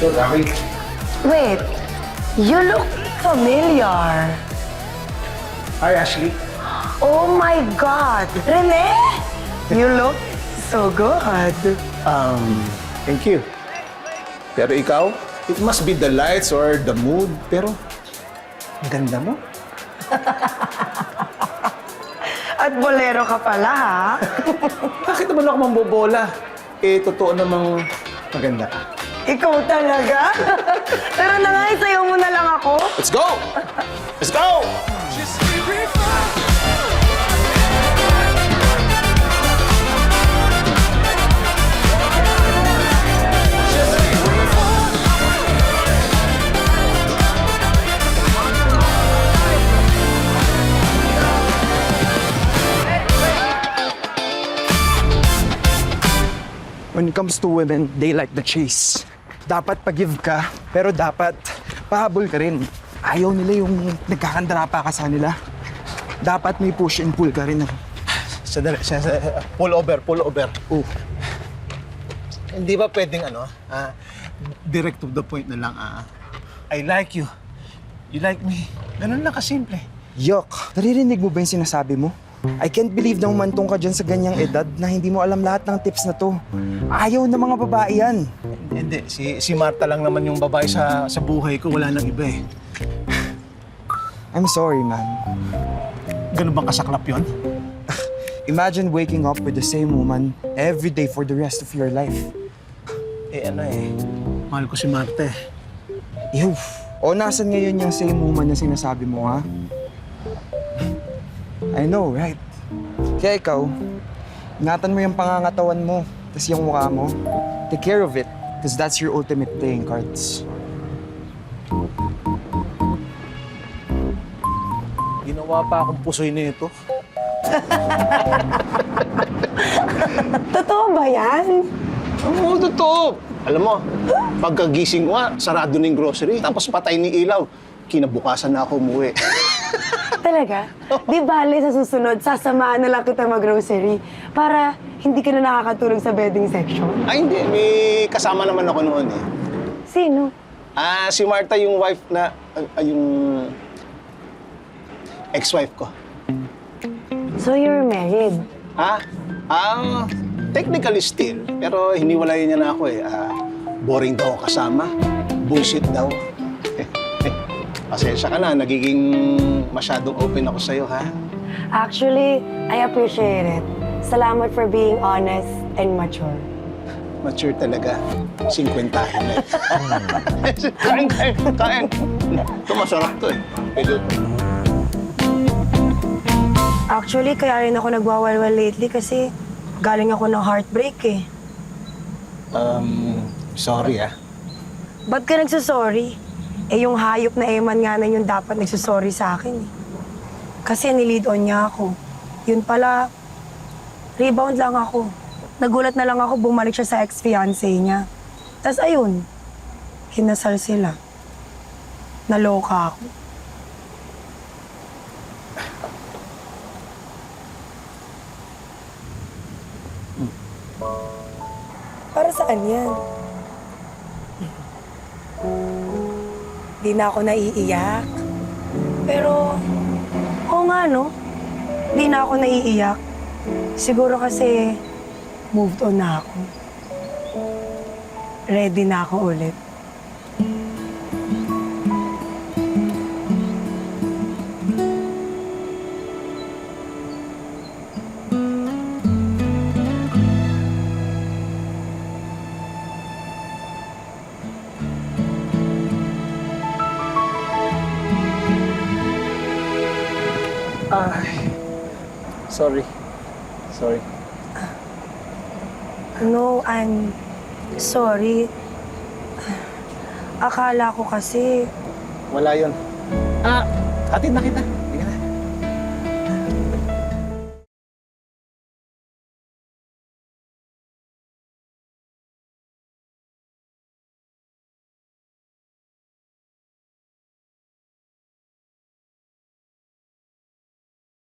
So, Rocky. Wait, you look familiar. Hi, Ashley. Oh my God! Rene! You look so good. Thank you. Pero ikaw, it must be the lights or the mood. Pero, ang ganda mo. At bolero ka pala, ha? Bakit naman ako mambobola? Eh, totoo namang maganda ka. Ikaw talaga? Tara na nga, isayaw mo na lang ako. Let's go! Let's go! When it comes to women, they like the chase. Dapat pag-give ka, pero dapat pahabol ka rin. Ayaw nila yung nagkakandarapa ka sa nila. Dapat may push and pull ka rin. Sandali, pull over. Oh, Hindi ba pwedeng direct to the point na lang, I like you. You like me. Ganun lang kasimple. yuck. Naririnig mo ba yung sinasabi mo? I can't believe na umantong ka dyan sa ganyang edad na hindi mo alam lahat ng tips na to. Ayaw na mga babae yan. Hindi, si Marta lang naman yung babae sa buhay ko. Wala nang iba eh. I'm sorry, man. Ganun bang kasaklap yun? Imagine waking up with the same woman every day for the rest of your life. Mahal ko si Marta eh. Ew. O nasan ngayon yung same woman na sinasabi mo, ha? I know, right? Kaya ikaw, ingatan mo yung pangangatawan mo, tas yung mukha mo. Take care of it, because that's your ultimate playing cards. Ginawa pa akong pusoy nito. Totoo ba yan? Oo, totoo. Alam mo, pagkagising ko sarado na yung grocery, tapos patay ni ilaw. Kinabukasan na ako umuwi. Talaga? Di bale sa susunod, sasamahan na lang kita mag-grocery para hindi ka na nakakatulog sa bedding section. Ay, hindi. May kasama naman ako noon eh. Sino? Si Marta yung wife na, yung ex-wife ko. So you're married? Technically still, pero hiniwalay niya na ako eh. Boring daw ako kasama. Bullshit daw. Pasensya ka na, nagiging masyadong open ako sa'yo, ha? Actually, I appreciate it. Salamat for being honest and mature. Mature talaga. 50 na eh. Kain. Ito masarap to eh. Pwede. Actually, kaya rin ako nagwawalwal lately kasi galing ako ng heartbreak eh. Sorry ah. Ba't ka nagsasorry? Eh yung hayop na Eman nga na yung dapat nagsasorry sa akin eh. Kasi nilid on niya ako. Yun pala, rebound lang ako. Nagulat na lang ako, bumalik siya sa ex-fiancé niya. Tapos ayun, kinasal sila. Naloka ako. Para saan yan? Di na ako naiiyak. Pero, oo nga no, di na ako naiiyak. Siguro kasi moved on na ako. Ready na ako ulit. Sorry. No, I'm sorry. Akala ko kasi Wala yun. Hatid na kita.